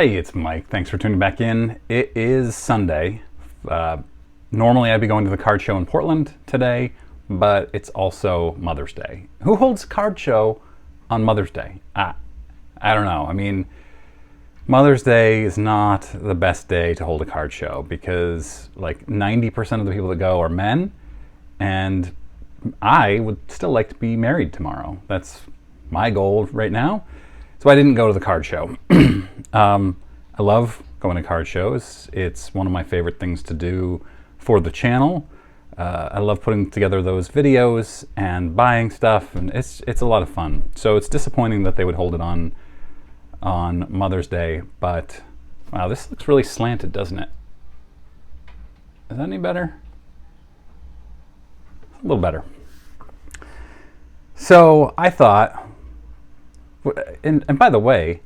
Hey, it's Mike. Thanks for tuning back in. It is Sunday. Normally I'd be going to the card show in Portland today, but it's also Mother's Day. Who holds a card show on Mother's Day? I don't know. I mean, Mother's Day is not the best day to hold a card show because like 90% of the people that go are men, and I would still like to be married tomorrow. That's my goal right now. So I didn't go to the card show. I love going to card shows. It's one of my favorite things to do for the channel. I love putting together those videos and buying stuff, and it's a lot of fun. So it's disappointing that they would hold it on Mother's Day, but wow, this looks really slanted, doesn't it? Is that any better? A little better. So I thought, and by the way,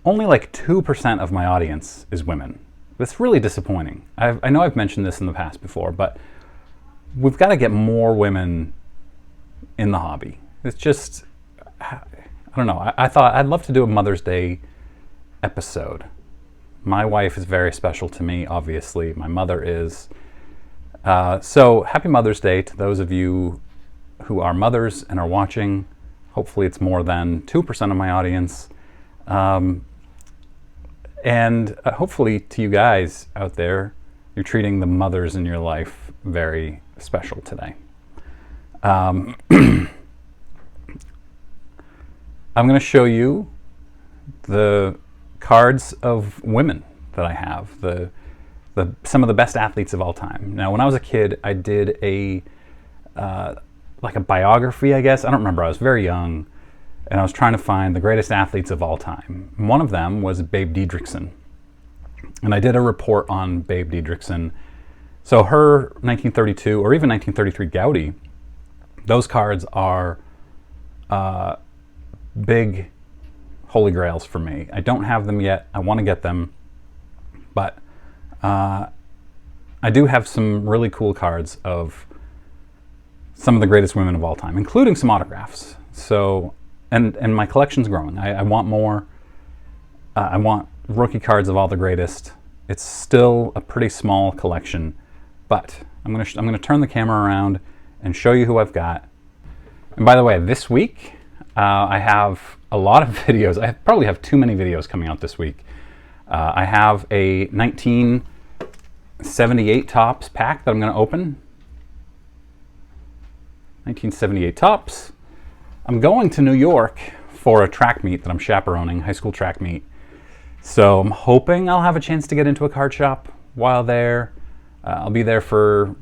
only like 2% of my audience is women. That's really disappointing. I know I've mentioned this in the past before, but we've got to get more women in the hobby. It's just, I don't know. I thought I'd love to do a Mother's Day episode. My wife is very special to me, obviously. My mother is. So happy Mother's Day to those of you who are mothers and are watching. Hopefully it's more than 2% of my audience. And hopefully to you guys out there, you're treating the mothers in your life very special today. I'm going to show you the cards of women that I have, some of the best athletes of all time. Now, when I was a kid, I did like a biography, I guess. I don't remember. I was very young, and I was trying to find the greatest athletes of all time. One of them was Babe Didrikson, and I did a report on Babe Didrikson. So her 1932 or even 1933 Gaudy, those cards are big holy grails for me. I don't have them yet. I want to get them, but I do have some really cool cards of some of the greatest women of all time, including some autographs. So, and my collection's growing. I want more. I want rookie cards of all the greatest. It's still a pretty small collection, but I'm gonna turn the camera around and show you who I've got. And by the way, this week I have a lot of videos. I probably have too many videos coming out this week. I have a 1978 Topps pack that I'm going to open. 1978 Topps. I'm going to New York for a track meet that I'm chaperoning, high school track meet. So I'm hoping I'll have a chance to get into a card shop while there. I'll be there for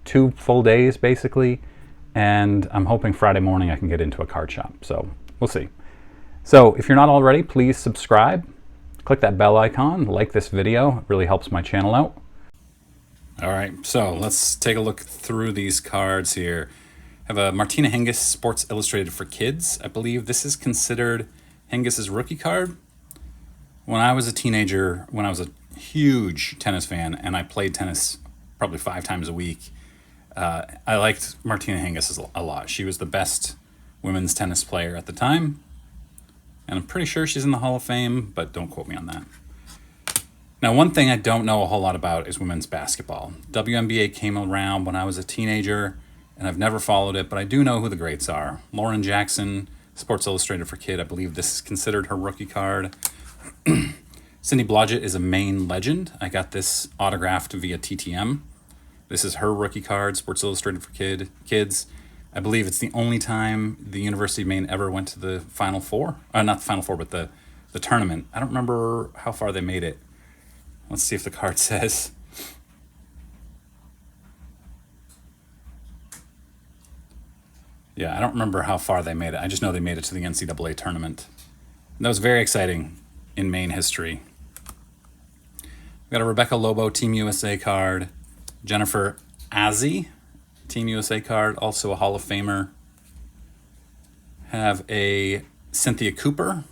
two full days, basically. And I'm hoping Friday morning I can get into a card shop. So we'll see. So if you're not already, please subscribe. Click that bell icon, like this video. It really helps my channel out. All right, so let's take a look through these cards here. I have a Martina Hengist Sports Illustrated for Kids. I believe this is considered Hengist's rookie card. When I was a teenager, when I was a huge tennis fan, and I played tennis probably 5 times a week, I liked Martina Hengist a lot. She was the best women's tennis player at the time, and I'm pretty sure she's in the Hall of Fame, but don't quote me on that. Now, one thing I don't know a whole lot about is women's basketball. WNBA came around when I was a teenager, and I've never followed it, but I do know who the greats are. Lauren Jackson, Sports Illustrated for Kid. I believe this is considered her rookie card. Cindy Blodgett is a Maine legend. I got this autographed via TTM. This is her rookie card, Sports Illustrated for Kids. I believe it's the only time the University of Maine ever went to the Final Four. Not the Final Four, but the tournament. I don't remember how far they made it. Let's see if the card says. Yeah, I don't remember how far they made it. I just know they made it to the NCAA tournament. And that was very exciting in Maine history. We got a Rebecca Lobo Team USA card. Jennifer Azzi Team USA card, also a Hall of Famer. Have a Cynthia Cooper.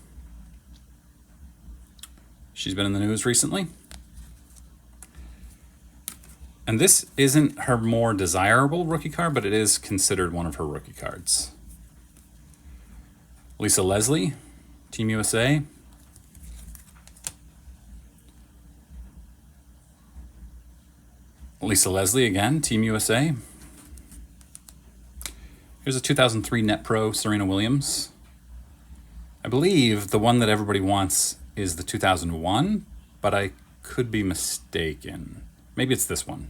She's been in the news recently. And this isn't her more desirable rookie card, but it is considered one of her rookie cards. Lisa Leslie, Team USA. Lisa Leslie again, Team USA. Here's a 2003 Net Pro Serena Williams. I believe the one that everybody wants is the 2001, but I could be mistaken. Maybe it's this one.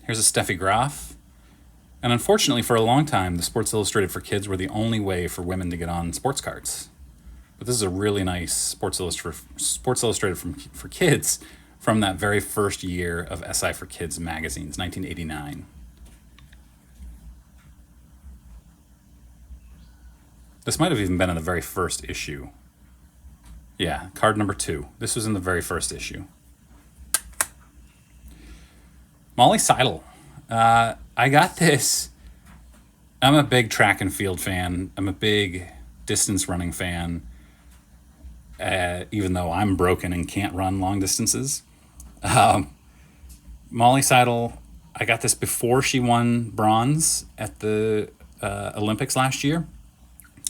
Here's a Steffi Graf. And unfortunately, for a long time, the Sports Illustrated for Kids were the only way for women to get on sports cards. But this is a really nice Sports Illustrated for Kids from that very first year of SI for Kids magazines, 1989. This might have even been in the very first issue. Yeah, card number 2. This was in the very first issue. Molly Seidel. I got this. I'm a big track and field fan. I'm a big distance running fan, even though I'm broken and can't run long distances. Molly Seidel, I got this before she won bronze at the Olympics last year.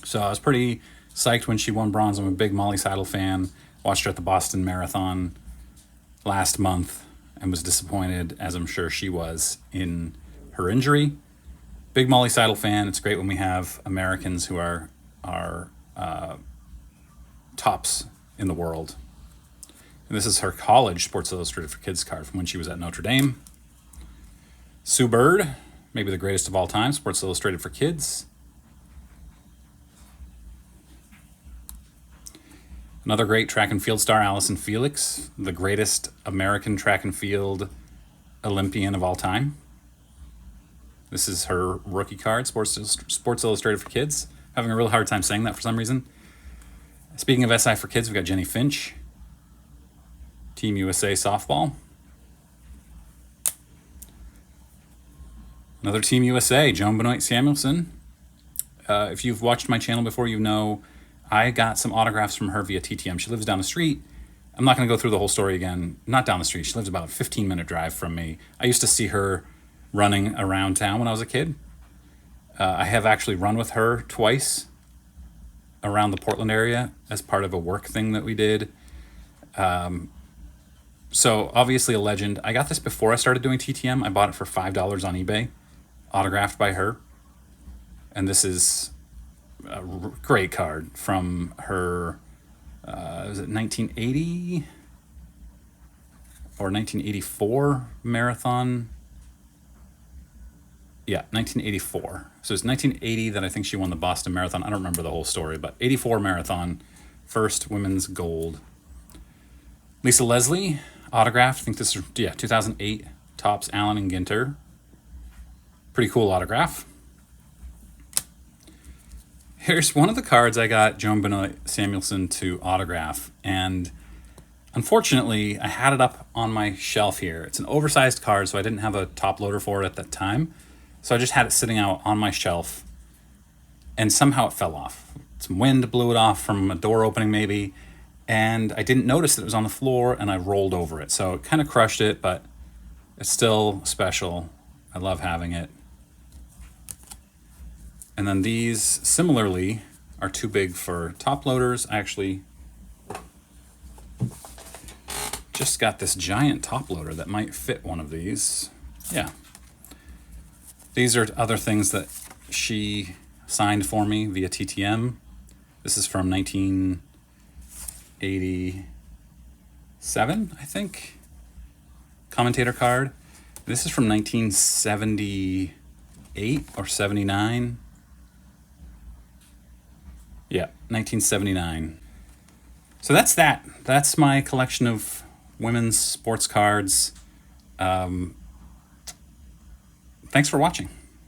So I was pretty psyched when she won bronze. I'm a big Molly Seidel fan. Watched her at the Boston Marathon last month and was disappointed, as I'm sure she was, in her injury. Big Molly Seidel fan. It's great when we have Americans who are tops in the world. And this is her college Sports Illustrated for Kids card from when she was at Notre Dame. Sue Bird, maybe the greatest of all time, Sports Illustrated for Kids. Another great track and field star, Allison Felix, the greatest American track and field Olympian of all time. This is her rookie card, Sports Illustrated for Kids. Having a real hard time saying that for some reason. Speaking of SI for Kids, we've got Jenny Finch, Team USA softball. Another Team USA, Joan Benoit Samuelson. If you've watched my channel before, you know I got some autographs from her via TTM. She lives down the street. I'm not going to go through the whole story again. Not down the street. She lives about a 15-minute drive from me. I used to see her running around town when I was a kid. I have actually run with her twice around the Portland area as part of a work thing that we did. So obviously a legend. I got this before I started doing TTM. I bought it for $5 on eBay, autographed by her. And this is a great card from her, was it 1980 or 1984 marathon? Yeah, 1984. So it's 1980 that I think she won the Boston Marathon. I don't remember the whole story, but 84 marathon, first women's gold. Lisa Leslie, autographed. I think this is, 2008, Topps Allen and Ginter. Pretty cool autograph. Here's one of the cards I got Joan Benoit Samuelson to autograph, and unfortunately, I had it up on my shelf here. It's an oversized card, so I didn't have a top loader for it at that time. So I just had it sitting out on my shelf, and somehow it fell off. Some wind blew it off from a door opening maybe, and I didn't notice that it was on the floor, and I rolled over it. So it kind of crushed it, but it's still special. I love having it. And then these, similarly, are too big for top loaders. I actually just got this giant top loader that might fit one of these. Yeah. These are other things that she signed for me via TTM. This is from 1987, I think. Commentator card. This is from 1978 or 79. Yeah, 1979. So that's that. That's my collection of women's sports cards. Thanks for watching.